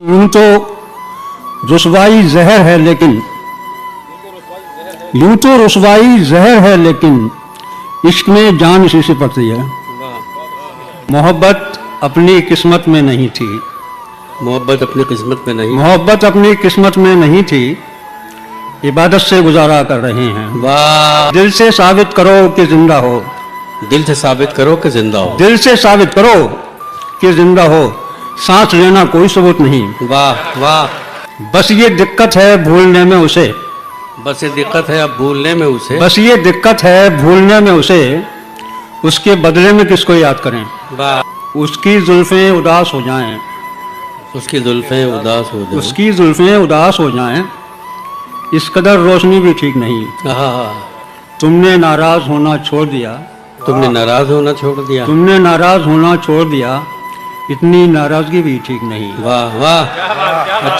यूं तो रुसवाई जहर है लेकिन यूं तो रुसवाई जहर है लेकिन इश्क में जान इसी से पड़ती है। मोहब्बत अपनी किस्मत में नहीं थी, मोहब्बत अपनी किस्मत में नहीं। मोहब्बत अपनी किस्मत में नहीं थी, इबादत से गुजारा कर रहे हैं। वाह, दिल से साबित करो कि जिंदा हो, दिल से साबित करो कि जिंदा हो। दिल से साबित करो कि जिंदा हो, सांस लेना कोई सबूत नहीं। वाह वाह, बस ये दिक्कत है भूलने में उसे, बस ये दिक्कत है अब भूलने में उसे। बस ये दिक्कत है भूलने में उसे, उसके बदले में किसको याद करें। वाह, उसकी जुल्फें उदास हो जाएं, उसकी जुल्फें उदास हो जाएं। उसकी जुल्फें उदास हो जाएं, इस कदर रोशनी भी ठीक नहीं। हाँ, तुमने नाराज होना छोड़ दिया, तुमने नाराज होना छोड़ दिया। तुमने नाराज होना छोड़ दिया, इतनी नाराजगी भी ठीक नहीं। वाह वाह।